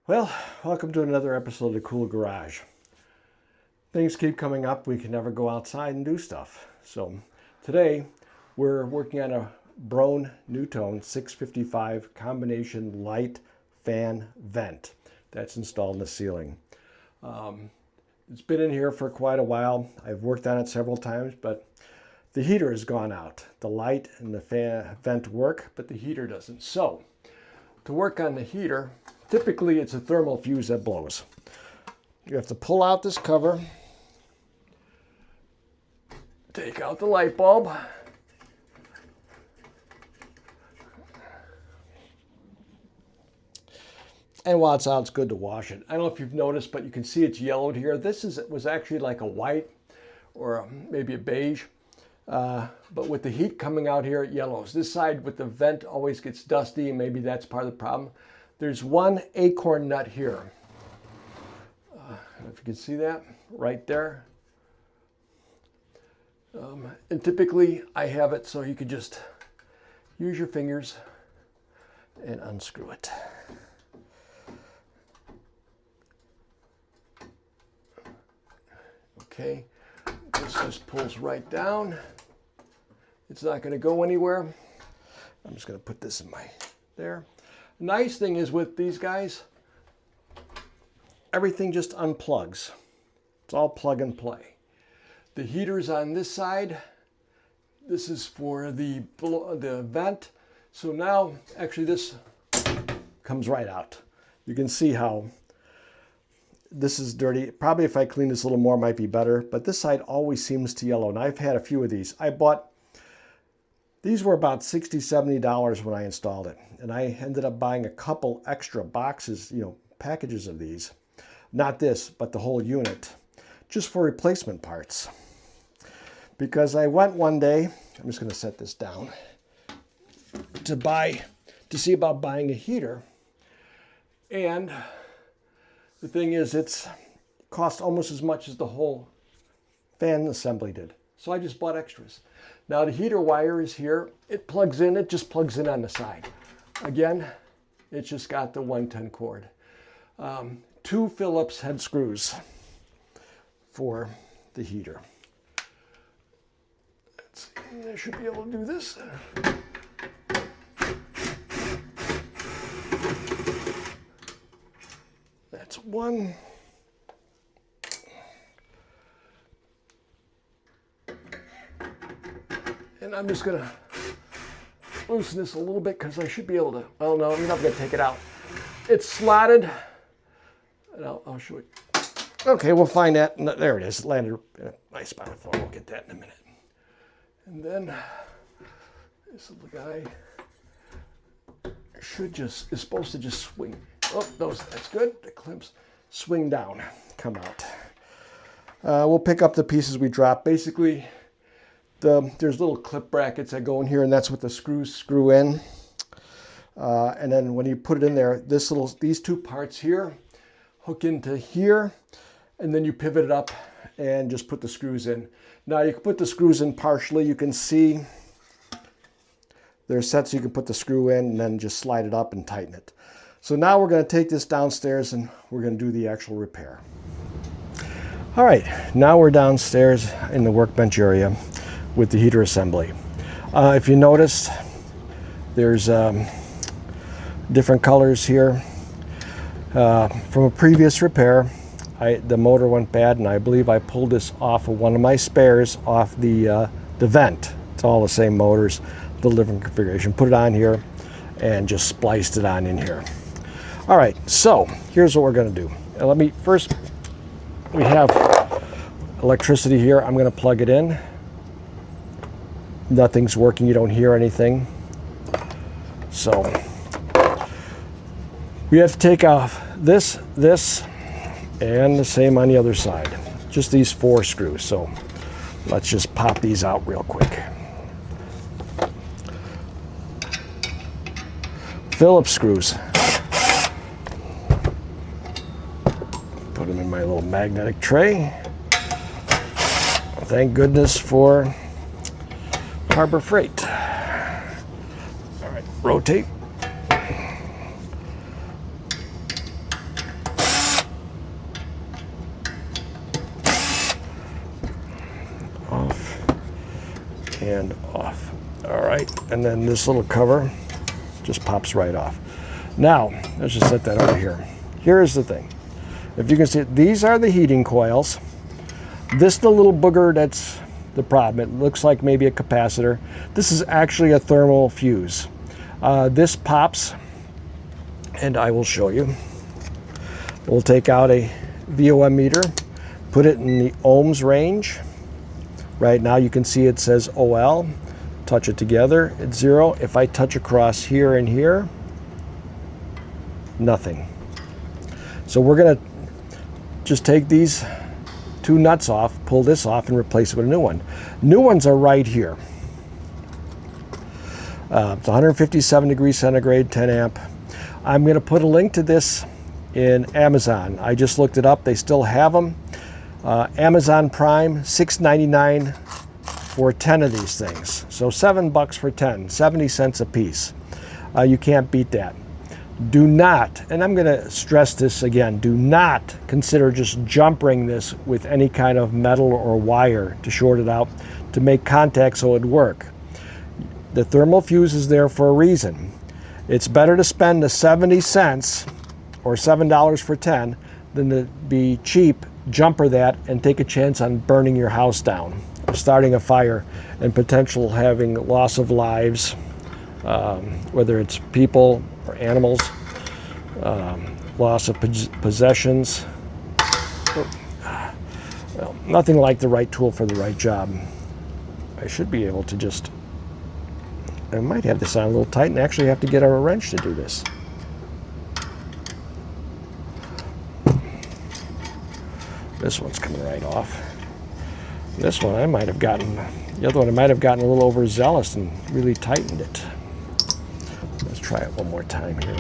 Well, welcome to another episode of The Cool Garage. Things keep coming up. We can never go outside and do stuff. So today we're working on a Broan Nutone 655 combination light fan vent that's installed in the ceiling. It's been in here for quite a while. I've worked on it several times, but the heater has gone out. The light and the vent work, but the heater doesn't. So to work on the heater, typically it's a thermal fuse that blows. You have to pull out this cover, take out the light bulb, and while it's out, it's good to wash it. I don't know if you've noticed, but you can see it's yellowed here. This was actually like a white or maybe a beige, but with the heat coming out here, it yellows. This side with the vent always gets dusty, and maybe that's part of the problem. There's one acorn nut here. I don't know if you can see that right there. And typically I have it so you could just use your fingers and unscrew it. Okay, this just pulls right down. It's not going to go anywhere. I'm just going to put this in there. Nice thing is with these guys, everything just unplugs. It's all plug and play. The heater's on this side. This is for the vent. So now, actually this comes right out. You can see how this is dirty. Probably if I clean this a little more, it might be better. But this side always seems to yellow. And I've had a few of these. These were about $60, $70 when I installed it. And I ended up buying a couple extra boxes, packages of these. Not this, but the whole unit, just for replacement parts. Because I went one day, I'm just going to set this down, to see about buying a heater. And the thing is, it cost almost as much as the whole fan assembly did. So I just bought extras. Now the heater wire is here. It just plugs in on the side. Again, it's just got the 110 cord. 2 Phillips head screws for the heater. Let's see, I should be able to do this. That's one. And I'm just going to loosen this a little bit because I should be able to, oh no, I'm not going to take it out. It's slotted. And I'll show you. Okay, we'll find that. There it is. It landed in a nice spot on the floor. We'll get that in a minute. And then this little guy is supposed to just swing. Oh, that's good. The clamps swing down, come out. We'll pick up the pieces we dropped. Basically, there's little clip brackets that go in here, and that's what the screws screw in. And then when you put it in there, these 2 parts here hook into here, and then you pivot it up and just put the screws in. Now you can put the screws in partially. You can see they're set so you can put the screw in and then just slide it up and tighten it. So now we're going to take this downstairs and we're going to do the actual repair. All right, now we're downstairs in the workbench area with the heater assembly. If you notice, there's different colors here. From a previous repair, the motor went bad, and I believe I pulled this off of one of my spares off the vent. It's all the same motors, the different configuration. Put it on here and just spliced it on in here. All right, so here's what we're going to do. First, we have electricity here. I'm going to plug it in. Nothing's working. You don't hear anything. So we have to take off this, and the same on the other side. Just these 4 screws. So let's just pop these out real quick. Phillips screws. Put them in my little magnetic tray. Thank goodness for Harbor Freight. All right, rotate. and off. All right, and then this little cover just pops right off. Now, let's just set that over here. Here's the thing. If you can see, these are the heating coils. This is the little booger that's the problem. It looks like maybe a capacitor. This is actually a thermal fuse. This pops, and I will show you. We'll take out a VOM meter, put it in the ohms range. Right now you can see it says OL. Touch it together, it's 0. If I touch across here and here, nothing. So we're gonna just take these 2 nuts off, pull this off, and replace it with a new one. New ones are right here. It's 157 degrees centigrade, 10 amp. I'm gonna put a link to this in Amazon. I just looked it up, they still have them. Amazon Prime, $6.99 for 10 of these things. So $7 for 10, 70 cents a piece. You can't beat that. Do not, and I'm gonna stress this again, do not consider just jumpering this with any kind of metal or wire to short it out to make contact so it would work. The thermal fuse is there for a reason. It's better to spend the 70 cents or $7 for 10 than to be cheap, jumper that, and take a chance on burning your house down, starting a fire, and potential having loss of lives, whether it's people or animals, loss of possessions. Well, nothing like the right tool for the right job. I should be able to just, I might have this on a little tight and actually have to get a wrench to do this. This one's coming right off. This one I might have gotten, the other one I might have gotten a little overzealous and really tightened it. Let's try it one more time here.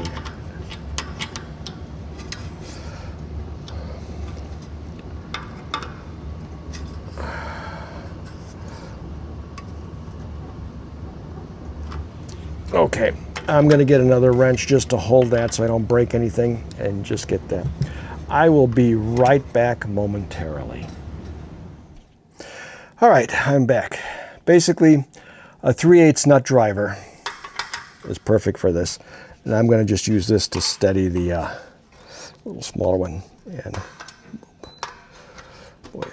Okay, I'm gonna get another wrench just to hold that so I don't break anything and just get that. I will be right back momentarily. All right, I'm back. Basically, a 3/8 nut driver is perfect for this. And I'm gonna just use this to steady the little smaller one. And wait.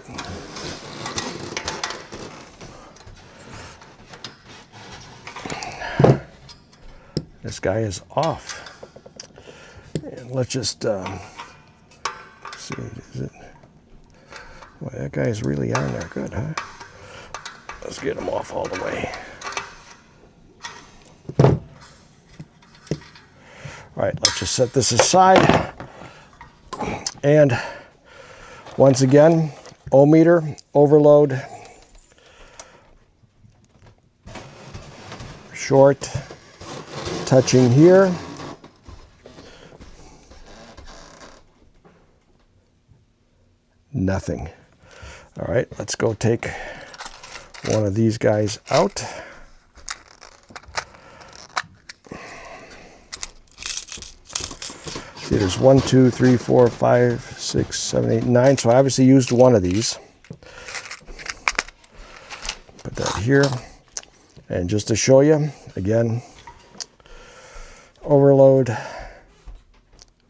This guy is off. And let's just see, is it? Boy, that guy is really on there good, huh? Let's get him off all the way. All right, let's just set this aside. And once again, ohm meter, overload, short, touching here. Nothing. All right, let's go take one of these guys out. See, there's 1, 2, 3, 4, 5, 6, 7, 8, 9. So I obviously used one of these. Put that here. And just to show you, again, overload,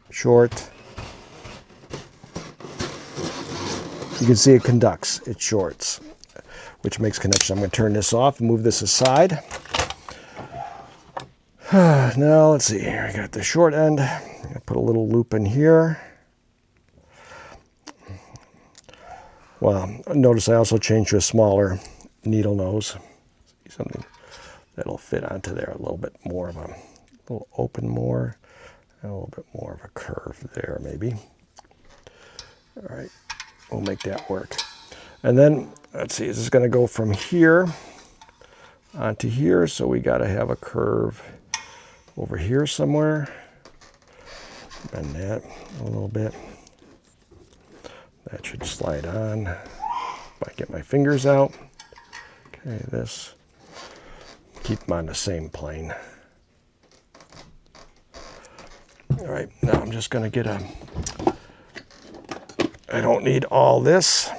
short. You can see it conducts, it shorts, which makes connection. I'm going to turn this off and move this aside. Now, let's see here. I got the short end. I'm going to put a little loop in here. Well, notice I also changed to a smaller needle nose. Something that'll fit onto there a little bit more of a little open more, and a little bit more of a curve there maybe. All right, we'll make that work. And then, let's see, this is going to go from here onto here, so we got to have a curve over here somewhere. Bend that a little bit. That should slide on if I get my fingers out. Okay, this. Keep them on the same plane. All right, now I'm just going to get a, I don't need all this.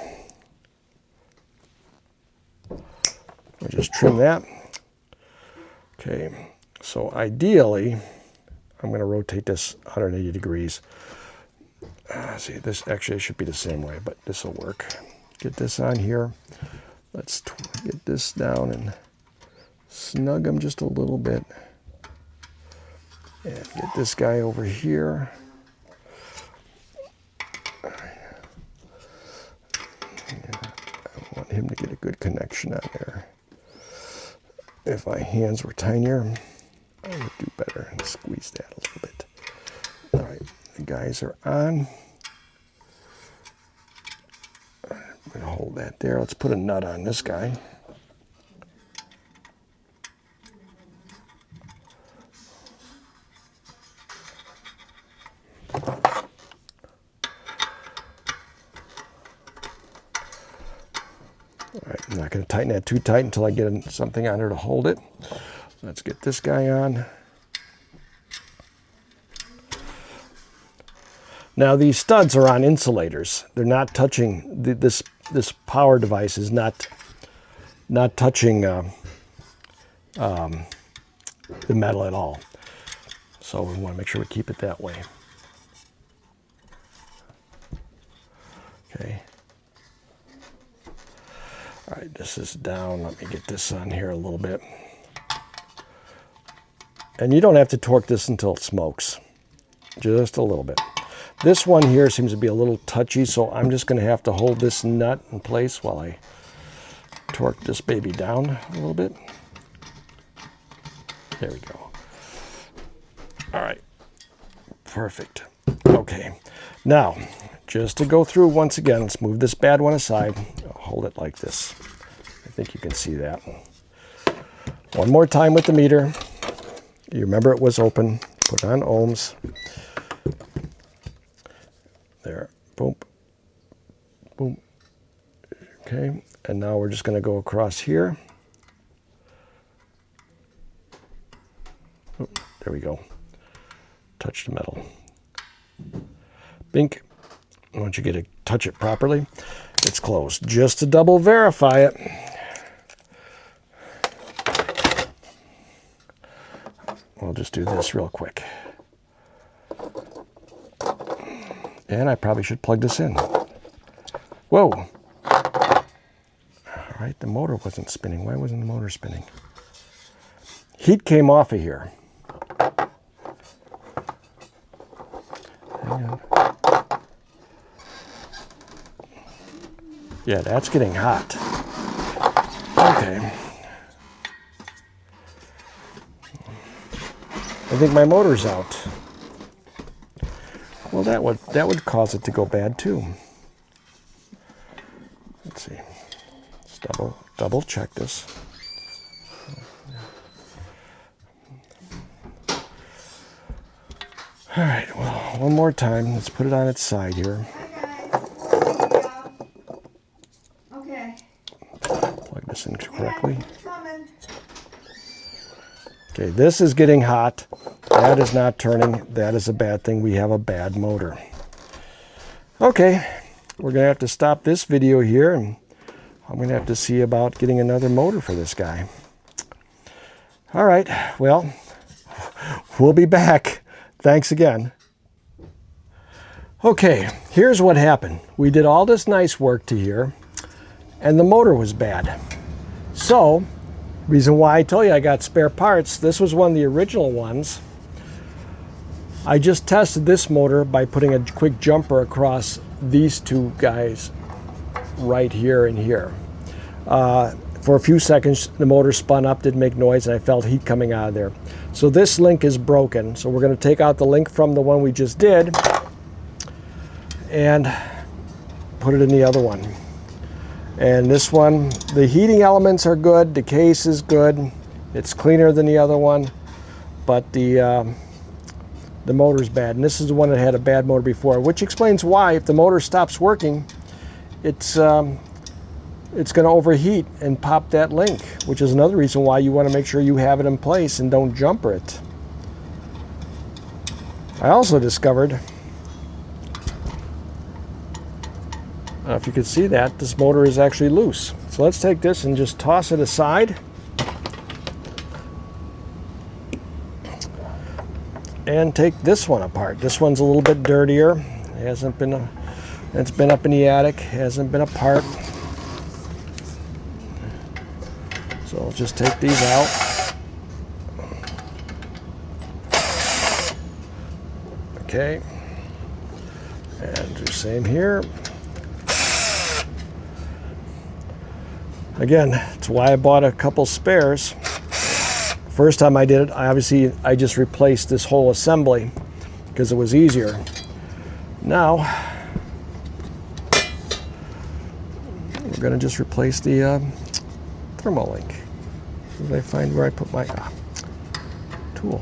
I'll just trim that. Okay, so ideally, I'm going to rotate this 180 degrees. See, this actually should be the same way, but this will work. Get this on here. Let's get this down and snug them just a little bit. And get this guy over here. I want him to get a good connection on there. If my hands were tinier, I would do better and squeeze that a little bit. All right, the guys are on. I'm going to hold that there. Let's put a nut on this guy. All right, I'm not going to tighten that too tight until I get something on there to hold it. Let's get this guy on. Now these studs are on insulators. They're not touching, this power device is not touching the metal at all. So we want to make sure we keep it that way. Okay. All right, this is down. Let me get this on here a little bit. And you don't have to torque this until it smokes. Just a little bit. This one here seems to be a little touchy, so I'm just going to have to hold this nut in place while I torque this baby down a little bit. There we go. All right. Perfect. Okay. Now, just to go through once again, let's move this bad one aside. I'll hold it like this. I think you can see that. One more time with the meter. You remember it was open. Put on ohms. There. Boom. Boom. Okay. And now we're just going to go across here. Oh, there we go. Touch the metal. Bink. Once you get to touch it properly, it's closed. Just to double verify it. We'll just do this real quick. And I probably should plug this in. Whoa. All right, the motor wasn't spinning. Why wasn't the motor spinning? Heat came off of here. Hang on. Yeah, that's getting hot. Okay. I think my motor's out. Well, that would cause it to go bad too. Let's see. Let's double check this. All right, well, one more time. Let's put it on its side here. Okay. Plug this in correctly. Okay, this is getting hot. That is not turning. That is a bad thing. We have a bad motor. Okay, we're going to have to stop this video here, and I'm going to have to see about getting another motor for this guy. All right, well, we'll be back. Thanks again. Okay, here's what happened. We did all this nice work to here, and the motor was bad. So, reason why I told you I got spare parts, this was one of the original ones. I just tested this motor by putting a quick jumper across these two guys right here and here. For a few seconds, the motor spun up, didn't make noise, and I felt heat coming out of there. So this link is broken. So we're going to take out the link from the one we just did and put it in the other one. And this one, the heating elements are good, the case is good, it's cleaner than the other one, but the motor's bad. And this is the one that had a bad motor before, which explains why if the motor stops working, it's going to overheat and pop that link, which is another reason why you want to make sure you have it in place and don't jumper it. I also discovered, if you could see that, this motor is actually loose. So let's take this and just toss it aside. And take this one apart. This one's a little bit dirtier. It's been up in the attic, hasn't been apart. So I'll just take these out. Okay. And do the same here. Again, that's why I bought a couple spares. First time I did it, I just replaced this whole assembly because it was easier. Now, we're going to just replace the thermal link. Did I find where I put my tool?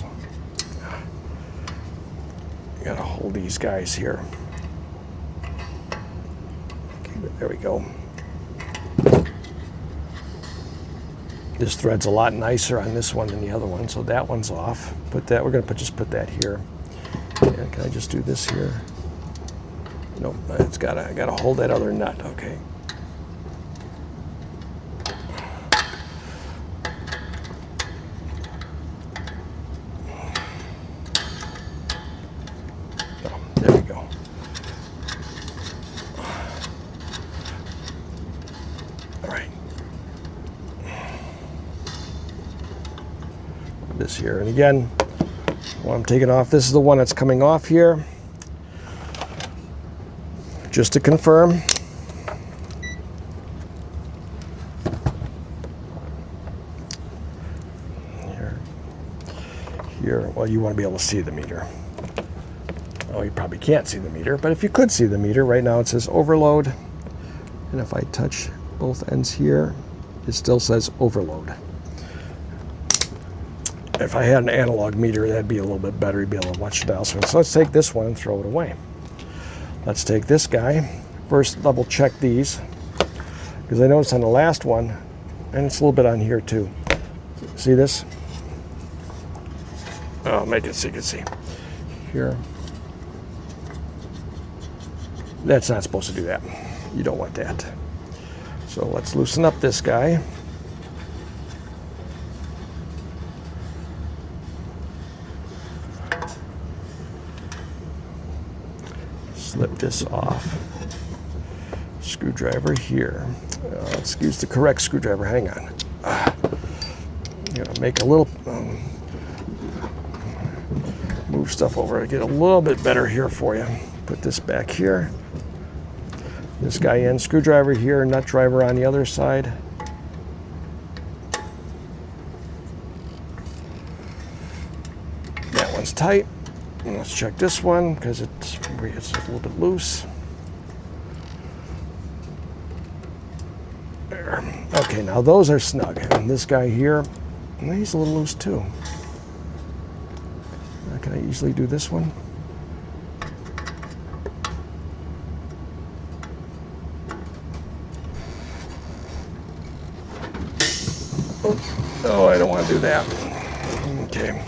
I got to hold these guys here. Okay, there we go. This thread's a lot nicer on this one than the other one, so that one's off. Put that. We're going to just put that here. And can I just do this here? Nope. I got to hold that other nut. Okay. Oh, there we go. All right. This here, and again, while I'm taking off, this is the one that's coming off here. Just to confirm. Here, well, you want to be able to see the meter. Oh, you probably can't see the meter, but if you could see the meter, right now it says overload, and if I touch both ends here, it still says overload. If I had an analog meter, that'd be a little bit better. You'd be able to watch the dial swing. So let's take this one and throw it away. Let's take this guy. First, double check these, because I noticed on the last one, and it's a little bit on here too. See this? Oh, make it so you can see. Here. That's not supposed to do that. You don't want that. So let's loosen up this guy. Slip this off. Screwdriver here. Let's use the correct screwdriver. Hang on. I'm gonna make a little move stuff over to get a little bit better here for you. Put this back here. This guy in. Screwdriver here. Nut driver on the other side. That one's tight. And let's check this one because it's a little bit loose. There. Okay, now those are snug. And this guy here, he's a little loose too. Can I easily do this one? Oh, I don't want to do that. Okay.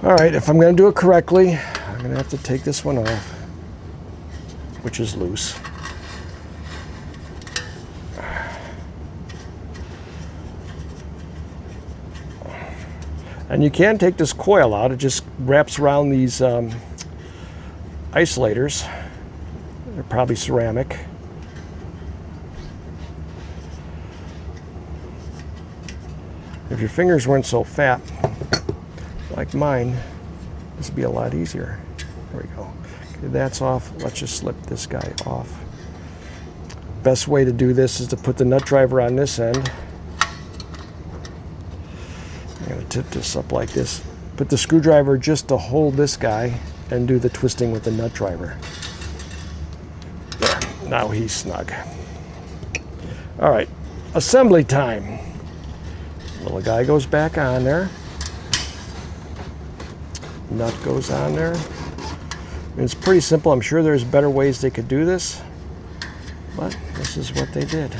All right, if I'm going to do it correctly, I'm going to have to take this one off, which is loose. And you can take this coil out. It just wraps around these isolators. They're probably ceramic. If your fingers weren't so fat, like mine, this would be a lot easier. There we go. Okay, that's off. Let's just slip this guy off. Best way to do this is to put the nut driver on this end. I'm going to tip this up like this. Put the screwdriver just to hold this guy and do the twisting with the nut driver. There. Now he's snug. All right. Assembly time. Little guy goes back on there. Nut goes on there. And it's pretty simple. I'm sure there's better ways they could do this, but this is what they did.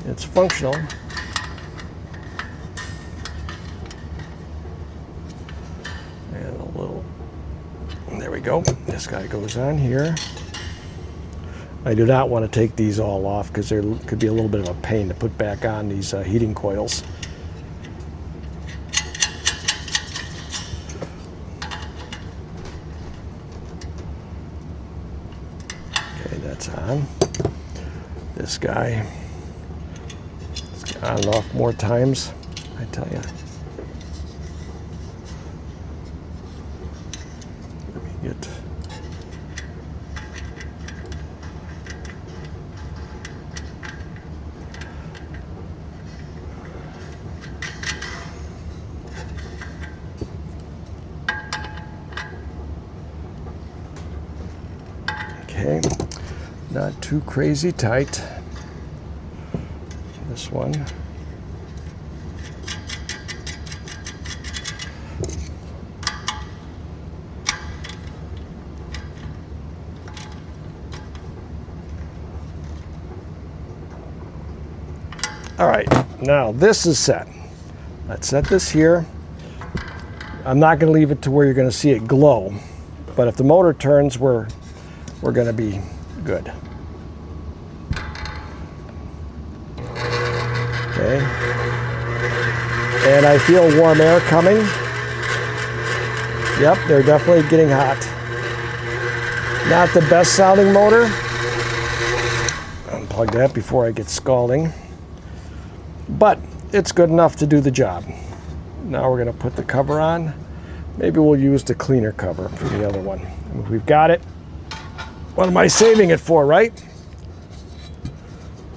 It's functional. And a little, there we we go. This guy goes on here. I do not want to take these all off because there could be a little bit of a pain to put back on these heating coils. Okay, that's on. This guy is on and off more times, I tell you. Let me get... Okay, not too crazy tight. This one. All right, now this is set. Let's set this here. I'm not going to leave it to where you're going to see it glow, but if the motor turns, we're going to be good. Okay. And I feel warm air coming. Yep, they're definitely getting hot. Not the best sounding motor. Unplug that before I get scalding. But it's good enough to do the job. Now we're going to put the cover on. Maybe we'll use the cleaner cover for the other one. And if we've got it, what am I saving it for, right?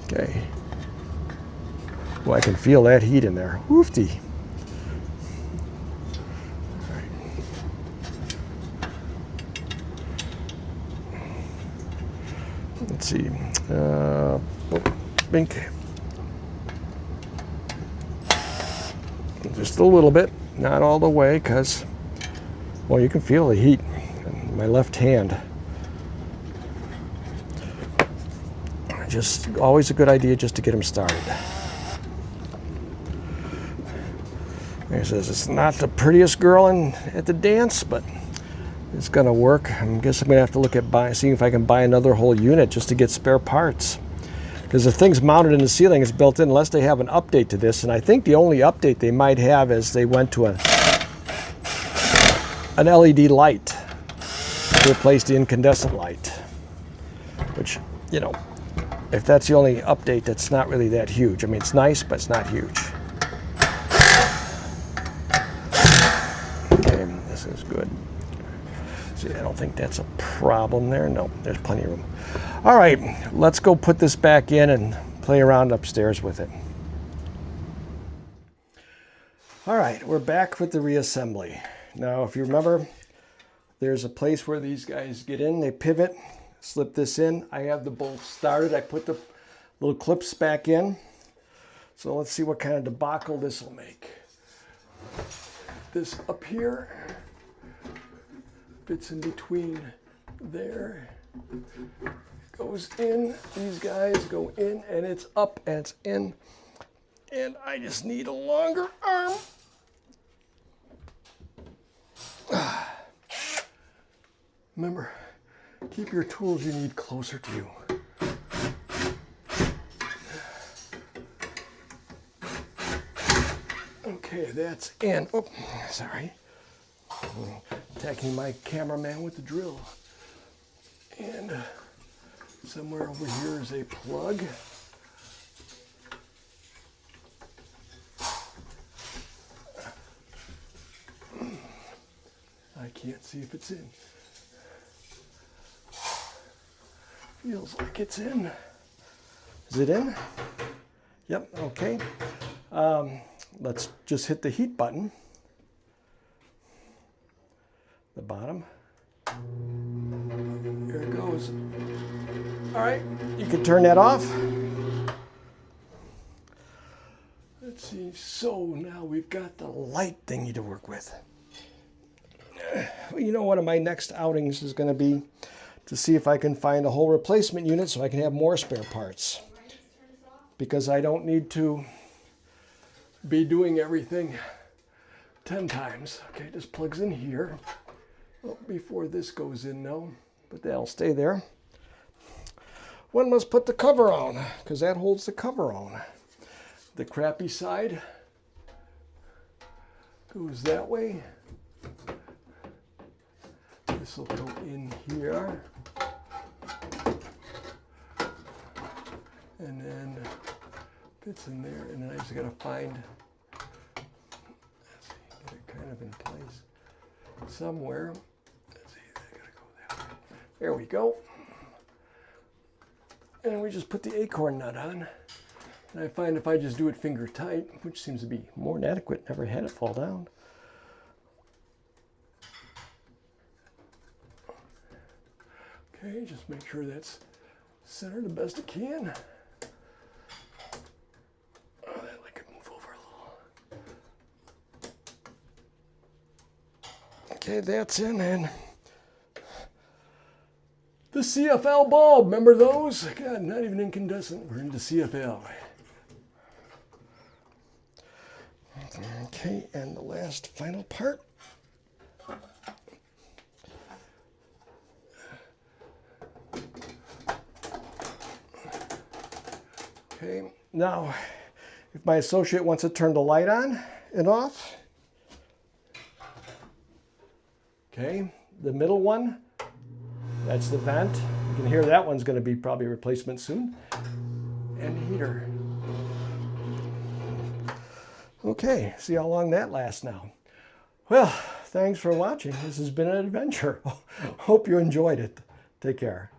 Okay. Well, I can feel that heat in there. Woofty. All right. Let's see. Bink. Just a little bit, not all the way, because, well, you can feel the heat in my left hand. Just always a good idea just to get them started. He says it's not the prettiest girl at the dance, but it's gonna work. I guess I'm gonna have to look at seeing if I can buy another whole unit just to get spare parts. Because the thing's mounted in the ceiling, it's built in, unless they have an update to this. And I think the only update they might have is they went to an LED light to replace the incandescent light. Which, you know, if that's the only update, that's not really that huge. I mean, it's nice, but it's not huge. Okay, this is good. See, I don't think that's a problem there. No, there's plenty of room. All right, let's go put this back in and play around upstairs with it. All right, we're back with the reassembly. Now, if you remember, there's a place where these guys get in, they pivot, slip this in. I have the bolt started. I put the little clips back in. So let's see what kind of debacle this will make. This up here fits in between there. Goes in, these guys go in, and it's up and it's in. And I just need a longer arm. Remember, keep your tools you need closer to you. Okay, that's in. Oh, sorry. Attacking my cameraman with the drill. And somewhere over here is a plug. I can't see if it's in. Feels like it's in. Is it in? Yep, okay. Let's just hit the heat button. The bottom. There it goes. All right, you can turn that off. Let's see, so now we've got the light thingy to work with. Well, you know, one of my next outings is going to be to see if I can find a whole replacement unit so I can have more spare parts. Because I don't need to be doing everything 10 times. Okay, this plugs in here. Oh, before this goes in now, but that'll stay there. One must put the cover on, because that holds the cover on. The crappy side goes that way. This will go in here. And then fits in there, and then I just gotta find, let's see, get it kind of in place somewhere. Let's see, I gotta go that way. There we go. And we just put the acorn nut on. And I find if I just do it finger tight, which seems to be more than adequate, never had it fall down. Okay, just make sure that's centered the best it can. Oh, that like could move over a little. Okay, that's in, and the CFL bulb, remember those? God, not even incandescent, we're into CFL. Okay, and the last final part. Okay, now, if my associate wants to turn the light on and off, okay, the middle one, that's the vent. You can hear that one's going to be probably a replacement soon. And heater. Okay, see how long that lasts now. Well, thanks for watching. This has been an adventure. Hope you enjoyed it. Take care.